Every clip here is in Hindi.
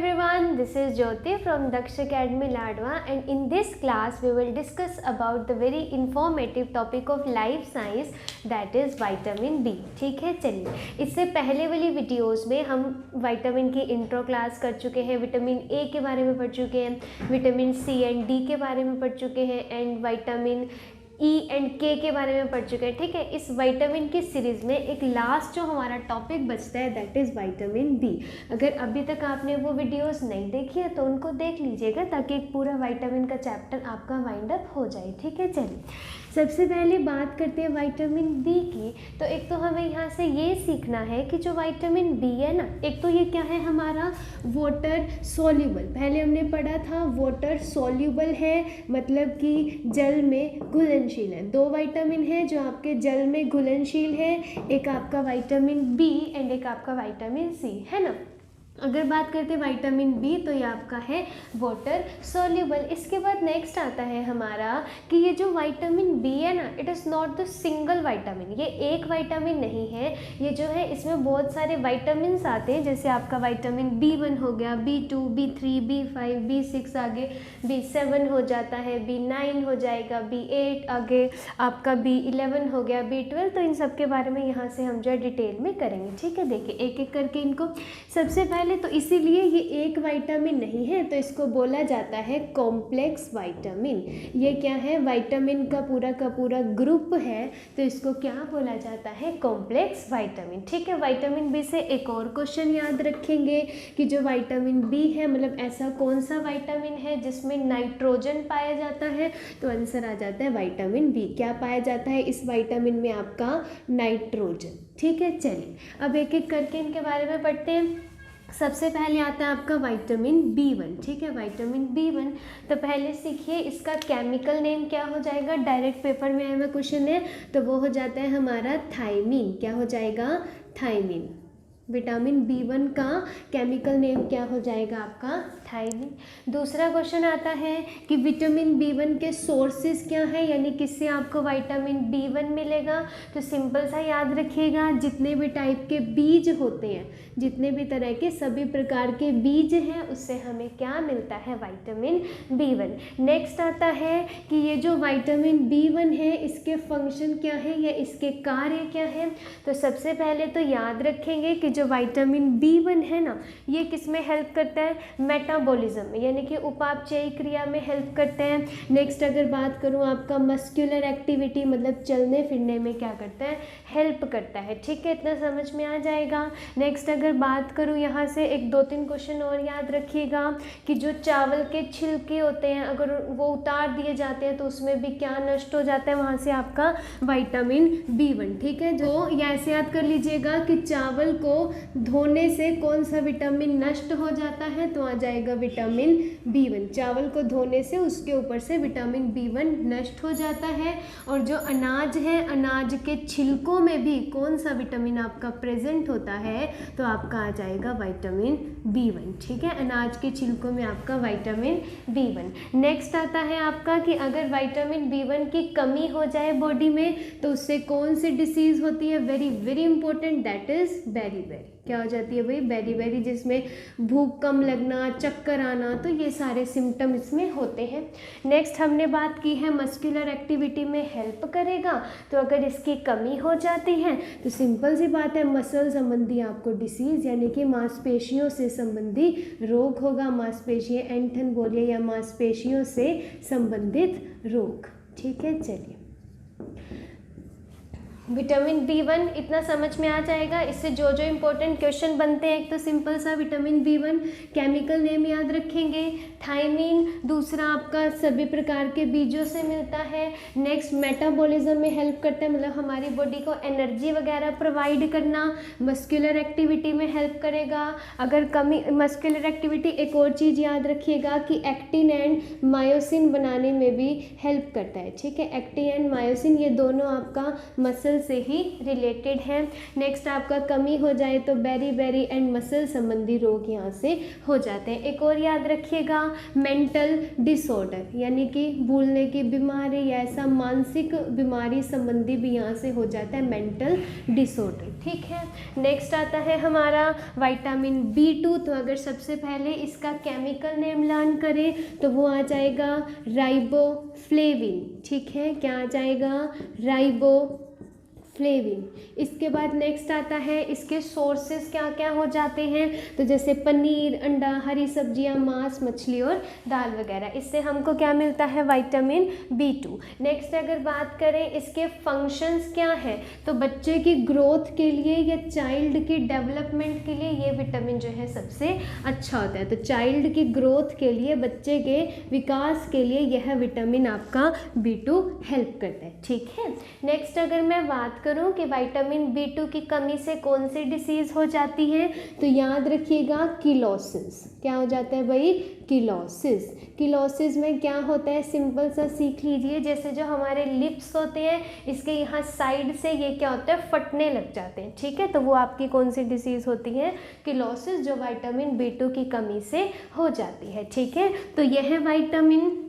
everyone, this is Jyoti from Daksh Academy Ladwa, and in this class we will discuss about the very informative topic of life science, that is vitamin B. ठीक है, चलिए इससे पहले वाली वीडियोस में हम विटामिन की इंट्रो क्लास कर चुके हैं, विटामिन ए के बारे में पढ़ चुके हैं, विटामिन सी एंड डी के बारे में पढ़ चुके हैं एंड विटामिन ई एंड के बारे में पढ़ चुके हैं। ठीक है, इस विटामिन की सीरीज़ में एक लास्ट जो हमारा टॉपिक बचता है दैट इज़ विटामिन बी। अगर अभी तक आपने वो वीडियोस नहीं देखी है तो उनको देख लीजिएगा ताकि एक पूरा विटामिन का चैप्टर आपका वाइंड अप हो जाए। ठीक है, चलिए सबसे पहले बात करते हैं विटामिन बी की। तो एक तो हमें यहाँ से ये सीखना है कि जो विटामिन बी है ना, एक तो ये क्या है हमारा वाटर सोल्यूबल। पहले हमने पढ़ा था वाटर सोल्यूबल है मतलब कि जल में घुलनशील है। दो विटामिन है जो आपके जल में घुलनशील है, एक आपका विटामिन बी एंड एक आपका विटामिन सी, है ना। अगर बात करते हैं विटामिन बी तो ये आपका है वाटर सोल्यूबल। इसके बाद नेक्स्ट आता है हमारा कि ये जो विटामिन बी है ना, it is not the single vitamin, ये एक विटामिन नहीं है। ये जो है इसमें बहुत सारे विटामिन आते हैं, जैसे आपका विटामिन B1 हो गया, B2, B3, B5, B6, आगे B7 हो जाता है, B9 हो जाएगा, B8, आगे आपका B11 हो गया, B12। तो इन सब के बारे में यहाँ से हम जो है डिटेल में करेंगे। ठीक है, देखिए एक एक करके इनको। सबसे पहले तो इसीलिए ये एक विटामिन नहीं है तो इसको बोला जाता है कॉम्प्लेक्स विटामिन। ये क्या है, विटामिन का पूरा ग्रुप है तो इसको क्या बोला जाता है, कॉम्प्लेक्स विटामिन। ठीक है, विटामिन बी से एक और क्वेश्चन याद रखेंगे कि जो विटामिन बी है मतलब ऐसा कौन सा विटामिन है जिसमें नाइट्रोजन पाया जाता है, तो आंसर आ जाता है विटामिन बी। क्या पाया जाता है इस विटामिन में, आपका नाइट्रोजन। ठीक है, चलिए अब एक एक करके इनके बारे में पढ़ते हैं। सबसे पहले आता है आपका विटामिन B1। ठीक है, विटामिन B1 तो पहले सीखिए इसका केमिकल नेम क्या हो जाएगा। डायरेक्ट पेपर में आया हुआ क्वेश्चन है तो वो हो जाता है हमारा थायमीन। क्या हो जाएगा, थायमीन। विटामिन B1 का केमिकल नेम क्या हो जाएगा आपका, थायमीन। दूसरा क्वेश्चन आता है कि विटामिन B1 के सोर्सेज क्या है, यानी किससे आपको विटामिन B1 मिलेगा। तो सिंपल सा याद रखिएगा, जितने भी टाइप के बीज होते हैं, जितने भी तरह के सभी प्रकार के बीज हैं उससे हमें क्या मिलता है, विटामिन B1। नेक्स्ट आता है कि ये जो विटामिन B1 है इसके फंक्शन क्या है या इसके कार्य क्या है। तो सबसे पहले तो याद रखेंगे कि जो विटामिन B1 है ना, ये किस में हेल्प करता है, मेटाबॉलिज्म में, यानी कि उपापचयी क्रिया में हेल्प करते हैं। नेक्स्ट अगर बात करूँ आपका मस्कुलर एक्टिविटी मतलब चलने फिरने में क्या करता है, हेल्प करता है। ठीक है, इतना समझ में आ जाएगा। नेक्स्ट अगर बात करूँ यहाँ से एक दो तीन क्वेश्चन और याद रखिएगा कि जो चावल के छिलके होते हैं अगर वो उतार दिए जाते हैं तो उसमें भी क्या नष्ट हो जाता है, वहाँ से आपका विटामिन B1। ठीक है, जो या ऐसे याद कर लीजिएगा कि चावल को धोने से कौन सा विटामिन नष्ट हो जाता है, तो आ जाएगा विटामिन B1। चावल को धोने से उसके ऊपर से विटामिन B1 नष्ट हो जाता है। और जो अनाज है, अनाज के छिलकों में भी कौन सा विटामिन आपका प्रेजेंट होता है, तो आपका आ जाएगा विटामिन B1। ठीक है, अनाज के छिलकों में आपका विटामिन B1। नेक्स्ट आता है आपका कि अगर विटामिन B1 की कमी हो जाए बॉडी में तो उससे कौन सी डिसीज़ होती है, very very important, that is beri. क्या हो जाती है भाई, बेरी, जिसमें भूख कम लगना, चक्कर आना, तो ये सारे सिम्टम इसमें होते हैं। नेक्स्ट हमने बात की है मस्कुलर एक्टिविटी में हेल्प करेगा। तो अगर इसकी कमी हो जाती है तो सिंपल सी बात है मसल संबंधी आपको डिसीज़ यानी कि मांसपेशियों से संबंधी रोग होगा। मांसपेशियाँ एंठन बोलिए या मांसपेशियों से संबंधित रोग। ठीक है, चलिए विटामिन B1 इतना समझ में आ जाएगा। इससे जो जो इम्पोर्टेंट क्वेश्चन बनते हैं, एक तो सिंपल सा विटामिन B1 केमिकल नेम याद रखेंगे, थायमीन। दूसरा आपका सभी प्रकार के बीजों से मिलता है। नेक्स्ट मेटाबॉलिज्म में हेल्प करता है, मतलब हमारी बॉडी को एनर्जी वगैरह प्रोवाइड करना। मस्कुलर एक्टिविटी में हेल्प करेगा। अगर कमी मस्कुलर एक्टिविटी, एक और चीज़ याद रखिएगा कि एक्टिन एंड मायोसिन बनाने में भी हेल्प करता है। ठीक है, एक्टिन एंड मायोसिन ये दोनों आपका मसल मसल से ही रिलेटेड है। नेक्स्ट आपका कमी हो जाए तो बेरी एंड मसल संबंधी रोग यहाँ से हो जाते हैं। एक और याद रखिएगा, मेंटल डिसऑर्डर यानी कि भूलने की बीमारी या ऐसा मानसिक बीमारी संबंधी भी यहाँ से हो जाता है, मेंटल डिसऑर्डर। ठीक है, नेक्स्ट आता है हमारा विटामिन B2। तो अगर सबसे पहले इसका केमिकल नेम लर्न करें तो वो आ जाएगा राइबोफ्लेविन। ठीक है, क्या आ जाएगा? राइबोफ्लेविन। इसके बाद नेक्स्ट आता है इसके सोर्सेस क्या क्या हो जाते हैं, तो जैसे पनीर, अंडा, हरी सब्जियां, मांस, मछली और दाल वगैरह, इससे हमको क्या मिलता है? Vitamin B2। नेक्स्ट अगर बात करें इसके फंक्शंस क्या है, तो बच्चे की ग्रोथ के लिए या चाइल्ड की डेवलपमेंट के लिए ये विटामिन जो है सबसे अच्छा होता है। तो चाइल्ड की ग्रोथ के लिए, बच्चे के विकास के लिए यह विटामिन आपका B2 हेल्प करता है। ठीक है, नेक्स्ट अगर मैं बात करूं कि विटामिन B2 की कमी से कौन सी डिसीज़ हो जाती है, तो याद रखिएगा किलोसिस। क्या हो जाता है भाई? किलोसिस। किलोसिस में क्या होता है, सिंपल सा सीख लीजिए। जैसे जो हमारे लिप्स होते हैं, इसके यहाँ साइड से ये क्या होता है? फटने लग जाते हैं। ठीक है, तो वो आपकी कौन सी डिसीज़ होती है? किलोसिस, जो विटामिन B2 की कमी से हो जाती है। ठीक है, तो यह विटामिन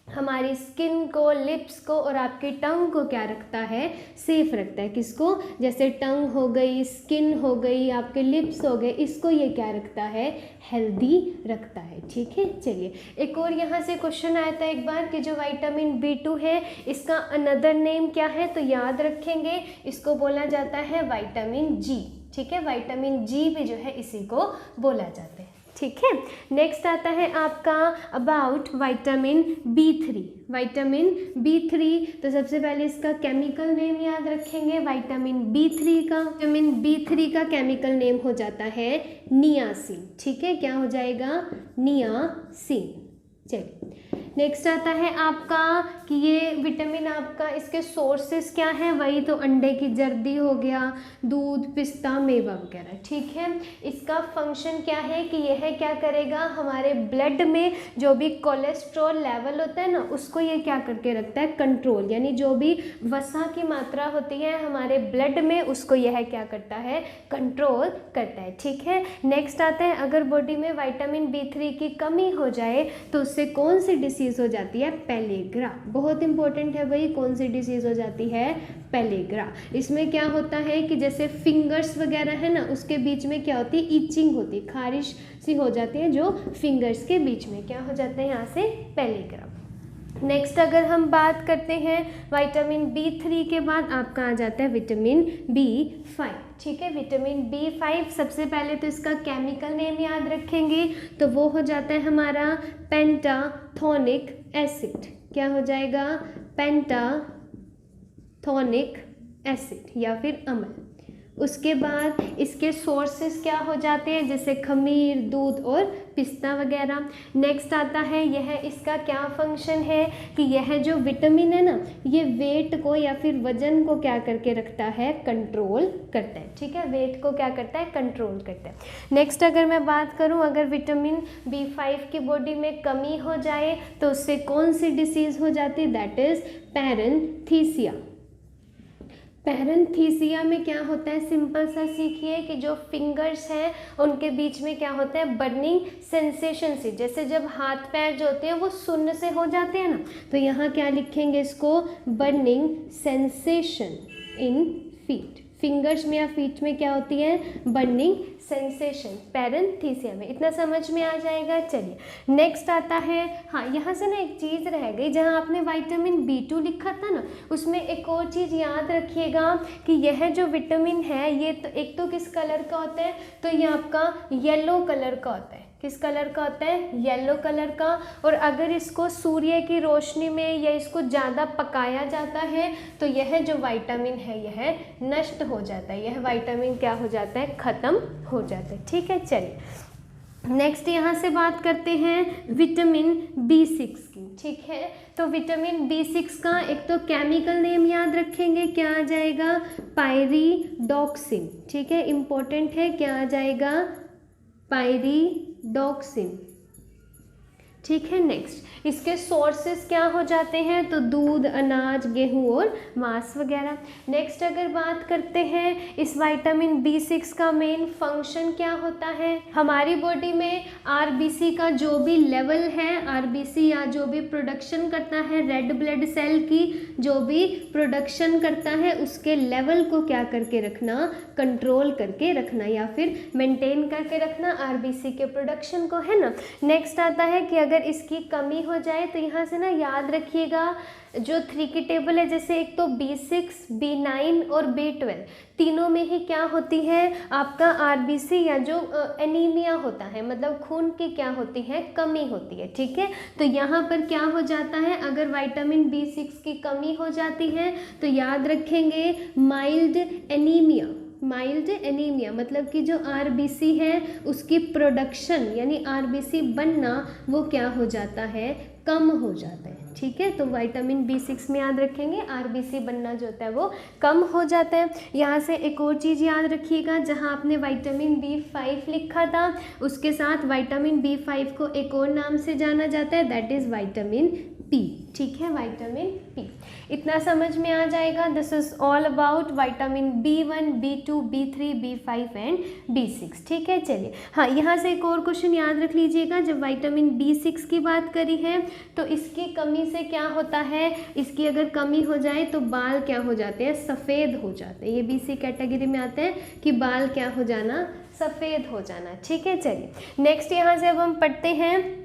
हमारी स्किन को, लिप्स को और आपकी टंग को क्या रखता है? सेफ रखता है। किसको? जैसे टंग हो गई, स्किन हो गई, आपके लिप्स हो गए, इसको ये क्या रखता है? हेल्दी रखता है। ठीक है, चलिए एक और यहाँ से क्वेश्चन आया था एक बार कि जो विटामिन B2 है इसका अनदर नेम क्या है, तो याद रखेंगे इसको बोला जाता है विटामिन G। ठीक है, विटामिन G भी जो है इसी को बोला जाता है। ठीक है, नेक्स्ट आता है आपका about vitamin B3। Vitamin B3, तो सबसे पहले इसका केमिकल नेम याद रखेंगे। विटामिन B3 का केमिकल नेम हो जाता है नियासिन। ठीक है, क्या हो जाएगा? नियासिन। चलिए नेक्स्ट आता है आपका कि ये विटामिन आपका इसके सोर्सेस क्या है, वही तो अंडे की जर्दी हो गया, दूध, पिस्ता, मेवा वगैरह। ठीक है, इसका फंक्शन क्या है कि यह क्या करेगा? हमारे ब्लड में जो भी कोलेस्ट्रॉल लेवल होता है ना, उसको ये क्या करके रखता है? कंट्रोल। यानी जो भी वसा की मात्रा होती है हमारे ब्लड में, उसको यह क्या करता है? कंट्रोल करता है। ठीक है, नेक्स्ट आता है अगर बॉडी में विटामिन B3 की कमी हो जाए तो उससे कौन सी डिसीज हो जाती है? पेलेग्रा। बहुत इंपॉर्टेंट है भाई, कौन सी डिसीज हो जाती है? पेलेग्रा। इसमें क्या होता है कि जैसे फिंगर्स वगैरह है ना, उसके बीच में क्या होती है? ईचिंग होती है, खारिश सी हो जाती है जो फिंगर्स के बीच में, क्या हो जाता है यहाँ से? पेलेग्रा। नेक्स्ट अगर हम बात करते हैं विटामिन B3 के बाद आपका आ जाता है विटामिन B5। ठीक है, विटामिन B5 सबसे पहले तो इसका केमिकल नेम याद रखेंगे तो वो हो जाता है हमारा पेंटाथोनिक एसिड। क्या हो जाएगा? पेंटाथोनिक एसिड या फिर अम्ल। उसके बाद इसके सोर्सेस क्या हो जाते हैं, जैसे खमीर, दूध और पिस्ता वगैरह। नेक्स्ट आता है यह इसका क्या फंक्शन है कि यह जो विटामिन है ना, ये वेट को या फिर वजन को क्या करके रखता है? कंट्रोल करता है। ठीक है, वेट को क्या करता है? कंट्रोल करता है। नेक्स्ट अगर मैं बात करूं, अगर विटामिन B5 की बॉडी में कमी हो जाए तो उससे कौन सी डिसीज़ हो जाती है? That is पैरेंथीसिया। पैरेंथीसिया में क्या होता है? सिंपल सा सीखिए कि जो फिंगर्स हैं उनके बीच में क्या होता है? बर्निंग सेंसेशन से, जैसे जब हाथ पैर जो होते हैं वो सुन्न से हो जाते हैं ना, तो यहाँ क्या लिखेंगे इसको? Burning sensation in feet. Fingers में या फीट में क्या होती है? बर्निंग सेंसेशन पैरेंथीसिया में। इतना समझ में आ जाएगा। चलिए नेक्स्ट आता है, हाँ यहाँ से ना एक चीज़ रह गई, जहाँ आपने विटामिन B2 लिखा था ना, उसमें एक और चीज़ याद रखिएगा कि यह जो विटामिन है ये तो एक तो किस कलर का होता है? तो ये आपका येलो कलर का होता है। किस कलर का होता है? येलो कलर का। और अगर इसको सूर्य की रोशनी में या इसको ज़्यादा पकाया जाता है तो यह जो विटामिन है यह नष्ट हो जाता है, यह विटामिन क्या हो जाता है? ख़त्म हो जाता है। ठीक है, चलिए नेक्स्ट यहाँ से बात करते हैं विटामिन B6 की। ठीक है, तो विटामिन B6 का एक तो केमिकल नेम याद रखेंगे, क्या आ जाएगा? पायरिडॉक्सिन। ठीक है, इंपॉर्टेंट है, क्या आ जाएगा? पायरिडॉक्सिन। ठीक है। नेक्स्ट इसके सोर्सेस क्या हो जाते हैं, तो दूध, अनाज, गेहूं और मांस वगैरह। नेक्स्ट अगर बात करते हैं इस विटामिन B6 का मेन फंक्शन क्या होता है, हमारी बॉडी में आरबीसी का जो भी लेवल है, आरबीसी या जो भी प्रोडक्शन करता है, रेड ब्लड सेल की जो भी प्रोडक्शन करता है, उसके लेवल को क्या करके रखना, कंट्रोल करके रखना या फिर मेंटेन करके रखना आरबीसी के प्रोडक्शन को, है ना। नेक्स्ट आता है कि अगर इसकी कमी हो जाए तो यहाँ से ना याद रखिएगा जो 3 की टेबल है, जैसे एक तो B6, B9 और B12, तीनों में ही क्या होती है आपका आरबीसी या जो एनीमिया होता है, मतलब खून की क्या होती है, कमी होती है, ठीक है। तो यहाँ पर क्या हो जाता है, अगर विटामिन B6 की कमी हो जाती है तो याद रखेंगे माइल्ड एनीमिया, माइल्ड एनीमिया मतलब कि जो आरबीसी है उसकी प्रोडक्शन यानी आरबीसी बनना वो क्या हो जाता है, कम हो जाता है, ठीक है। तो विटामिन B6 में याद रखेंगे आरबीसी बनना जो होता है वो कम हो जाता है। यहाँ से एक और चीज़ याद रखिएगा, जहाँ आपने विटामिन B5 लिखा था उसके साथ विटामिन B5 को एक और नाम से जाना जाता है, दैट इज़ विटामिन P, ठीक है, विटामिन P। इतना समझ में आ जाएगा। This is all about vitamin B1, B2, B3, B5 and B6, ठीक है। चलिए हाँ, यहाँ से एक और क्वेश्चन याद रख लीजिएगा, जब विटामिन B6 की बात करी है तो इसकी कमी से क्या होता है, इसकी अगर कमी हो जाए तो बाल क्या हो जाते हैं, सफ़ेद हो जाते हैं। ये BC कैटेगरी में आते हैं कि बाल क्या हो जाना, सफ़ेद हो जाना, ठीक है। चलिए नेक्स्ट यहाँ से अब हम पढ़ते हैं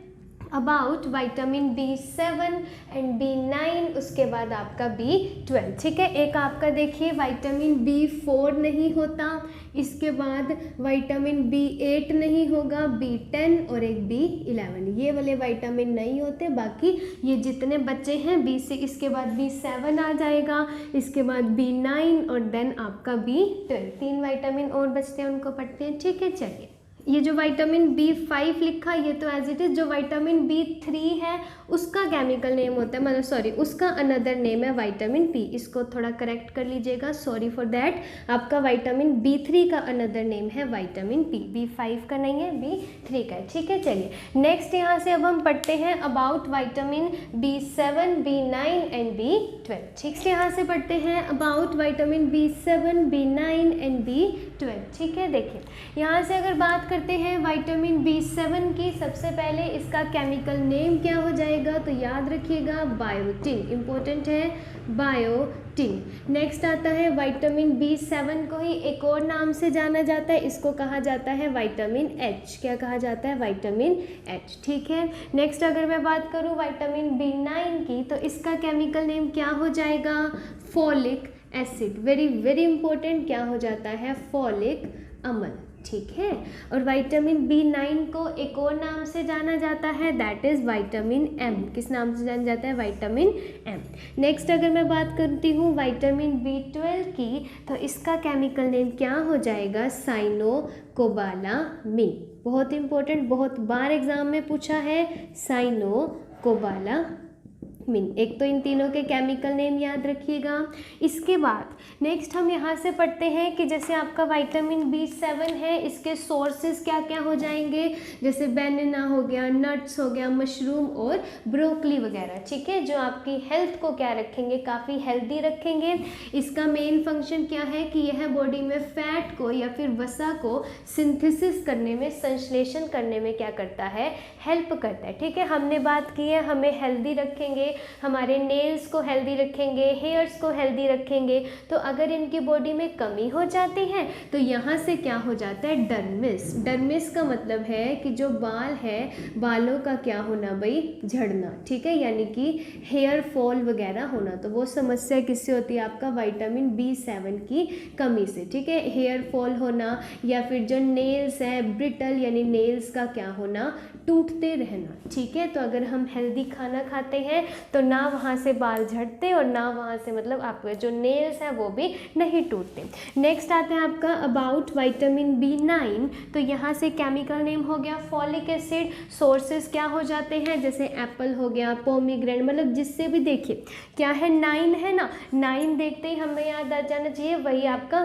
about vitamin B7 and B9, उसके बाद आपका B12, ठीक है। एक आपका देखिए विटामिन B4 नहीं होता, इसके बाद विटामिन B8 नहीं होगा, B10 और एक B11, ये वाले विटामिन नहीं होते। बाकी ये जितने बच्चे हैं B6, इसके बाद B7 आ जाएगा, इसके बाद B9 और देन आपका B12, 3 विटामिन और बचते हैं, उनको पढ़ते हैं, ठीक है। चलिए ये जो विटामिन B5 लिखा ये तो एज इट इज़, जो विटामिन B3 है उसका केमिकल नेम होता है, मतलब सॉरी उसका अनदर नेम है विटामिन P, इसको थोड़ा करेक्ट कर लीजिएगा, सॉरी फॉर दैट। आपका विटामिन B3 का अनदर नेम है विटामिन P, B5 का नहीं है, B3 का है, ठीक है। चलिए नेक्स्ट यहाँ से अब हम पढ़ते हैं about vitamin B7, B9 and B12, ठीक है। यहाँ से पढ़ते हैं about vitamin B7, B9 and B12, ठीक है। देखिए यहाँ से अगर बात करते हैं विटामिन B7 की, सबसे पहले इसका केमिकल नेम क्या हो जाएगा, तो याद रखिएगा बायोटिन, इंपॉर्टेंट है बायोटिन। नेक्स्ट आता है विटामिन B7 को ही एक और नाम से जाना जाता है, इसको कहा जाता है विटामिन H, क्या कहा जाता है, विटामिन H, ठीक है। नेक्स्ट अगर मैं बात करूँ विटामिन B9 की तो इसका केमिकल नेम क्या हो जाएगा, folic acid, very very important, क्या हो जाता है, फॉलिक अम्ल, ठीक है। और विटामिन B9 को एक और नाम से जाना जाता है, दैट इज़ विटामिन M, किस नाम से जाना जाता है, विटामिन M। नेक्स्ट अगर मैं बात करती हूँ विटामिन B12 की तो इसका केमिकल नेम क्या हो जाएगा, साइनोकोबालामिन, बहुत इंपॉर्टेंट, बहुत बार एग्जाम में पूछा है, साइनोकोबालामिन। एक तो इन तीनों के केमिकल नेम याद रखिएगा। इसके बाद नेक्स्ट हम यहाँ से पढ़ते हैं कि जैसे आपका विटामिन B7 है, इसके सोर्सेज क्या क्या हो जाएंगे, जैसे बनाना हो गया, नट्स हो गया, मशरूम और ब्रोकली वगैरह, ठीक है, जो आपकी हेल्थ को क्या रखेंगे, काफ़ी हेल्दी रखेंगे। इसका मेन फंक्शन क्या है कि यह बॉडी में फैट को या फिर वसा को सिंथेसिस करने में, संश्लेषण करने में क्या करता है, हेल्प करता है, ठीक है। हमने बात की है हमें हेल्दी रखेंगे, हमारे नेल्स को हेल्दी रखेंगे, हेयर्स को हेल्दी रखेंगे। तो अगर इनकी बॉडी में कमी हो जाती है तो यहाँ से क्या हो जाता है, डर्मिस, डर्मिस का मतलब है कि जो बाल है, बालों का क्या होना भाई, झड़ना, ठीक है, यानी कि हेयर फॉल वगैरह होना। तो वो समस्या किससे होती है, आपका विटामिन B7 की कमी से, ठीक है, हेयर फॉल होना या फिर जो नेल्स है ब्रिटल यानी नेल्स का क्या होना, टूटते रहना, ठीक है। तो अगर हम हेल्दी खाना खाते हैं तो ना वहाँ से बाल झड़ते और ना वहाँ से मतलब आपके जो नेल्स हैं वो भी नहीं टूटते। नेक्स्ट आते हैं आपका अबाउट विटामिन B9, तो यहाँ से केमिकल नेम हो गया फॉलिक एसिड, सोर्सेज क्या हो जाते हैं, जैसे एप्पल हो गया, पोमीग्रेनेट, मतलब जिससे भी देखिए क्या है, 9 है ना, 9 देखते ही हमें याद आ जाना चाहिए वही आपका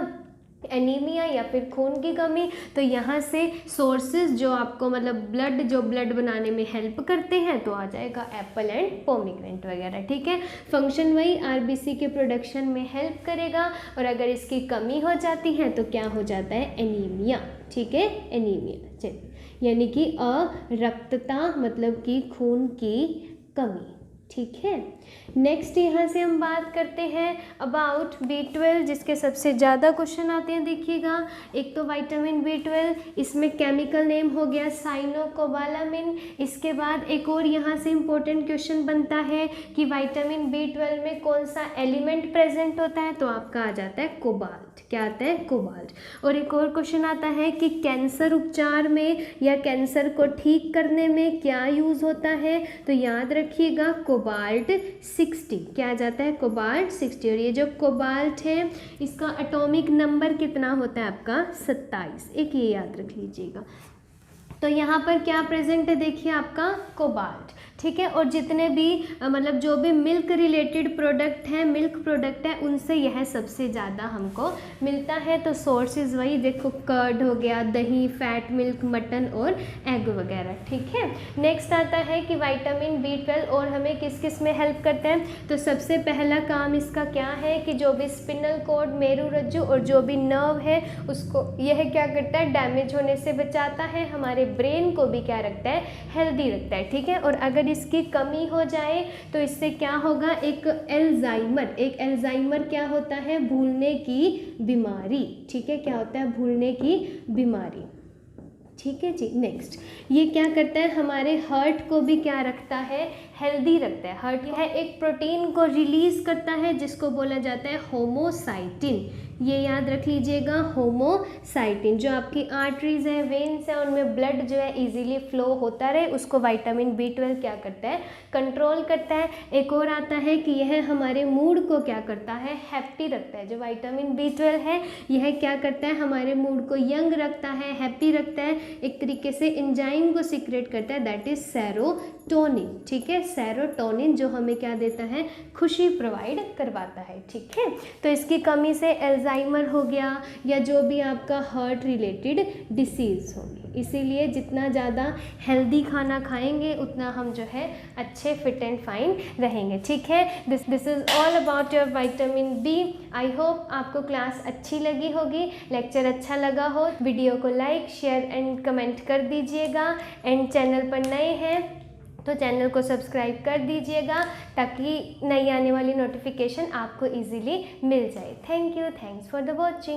एनीमिया या फिर खून की कमी, तो यहाँ से सोर्सेज जो आपको मतलब ब्लड बनाने में हेल्प करते हैं तो आ जाएगा एप्पल एंड पोमीग्रेनेट वगैरह, ठीक है। फंक्शन वही आरबीसी के प्रोडक्शन में हेल्प करेगा, और अगर इसकी कमी हो जाती है तो क्या हो जाता है, एनीमिया, ठीक है, एनीमिया। चलिए, यानी कि अरक्तता मतलब कि खून की कमी, ठीक है। नेक्स्ट यहाँ से हम बात करते हैं अबाउट B12, जिसके सबसे ज़्यादा क्वेश्चन आते हैं, देखिएगा। एक तो विटामिन B12, इसमें केमिकल नेम हो गया साइनोकोबालामिन। इसके बाद एक और यहाँ से इम्पोर्टेंट क्वेश्चन बनता है कि विटामिन B12 में कौन सा एलिमेंट प्रेजेंट होता है, तो आपका आ जाता है कोबाल्ट। क्या आता है, कोबाल्ट। और एक और क्वेश्चन आता है कि कैंसर उपचार में या कैंसर को ठीक करने में क्या यूज़ होता है, तो याद रखिएगा कोबाल्ट 60। क्या आ जाता है, कोबाल्ट 60। और ये जो कोबाल्ट है इसका एटॉमिक नंबर कितना होता है आपका, 27। एक ये याद रख लीजिएगा। तो यहाँ पर क्या प्रेजेंट है, देखिए आपका कोबाल्ट, ठीक है। और जितने भी मतलब जो भी मिल्क रिलेटेड प्रोडक्ट हैं, मिल्क प्रोडक्ट है, उनसे यह सबसे ज़्यादा हमको मिलता है। तो सोर्सेज वही देखो, कर्ड हो गया, दही, फैट मिल्क, मटन और एग वगैरह, ठीक है। नेक्स्ट आता है कि विटामिन B12 और हमें किस किस में हेल्प करते हैं, तो सबसे पहला काम इसका क्या है कि जो भी स्पिनल कॉर्ड, मेरुरज्जु और जो भी नर्व है उसको यह क्या करता है, डैमेज होने से बचाता है, हमारे ब्रेन को भी क्या रखता है, हेल्दी रखता है, ठीक है। और अगर इसकी कमी हो जाए तो इससे क्या होगा, एक एल्जाइमर क्या होता है, भूलने की बीमारी, ठीक है। क्या होता है, भूलने की बीमारी, ठीक है जी। नेक्स्ट, ये क्या करता है, हमारे हार्ट को भी क्या रखता है, हेल्दी रखता है। हार्ट है एक प्रोटीन को रिलीज करता है जिसको बोला जाता है होमोसाइटिन। ये याद रख लीजिएगा, होमोसाइटिन। जो आपकी आर्टरीज है, वेन्स है, उनमें ब्लड जो है इजीली फ्लो होता रहे, उसको विटामिन B12 क्या करता है, कंट्रोल करता है। एक और आता है कि यह हमारे मूड को क्या करता है, हैप्पी रखता है। जो विटामिन B12 है यह क्या करता है, हमारे मूड को यंग रखता है, हैप्पी रखता है। एक तरीके से एंजाइम को सीक्रेट करता है, दैट इज सेरोटोनिन, ठीक है। सेरोटोनिन जो हमें क्या देता है, खुशी प्रोवाइड करवाता है, ठीक है। तो इसकी कमी से अल्जाइमर हो गया या जो भी आपका हार्ट रिलेटेड डिसीज़ होगी। इसीलिए जितना ज़्यादा हेल्दी खाना खाएंगे उतना हम जो है अच्छे फिट एंड फाइन रहेंगे, ठीक है। This is all about your vitamin B। I hope आपको क्लास अच्छी लगी होगी, लेक्चर अच्छा लगा हो। वीडियो को लाइक, शेयर एंड कमेंट कर दीजिएगा। एंड चैनल पर नए हैं तो चैनल को सब्सक्राइब कर दीजिएगा ताकि नई आने वाली नोटिफिकेशन आपको इजीली मिल जाए। Thank you, thanks for the watching.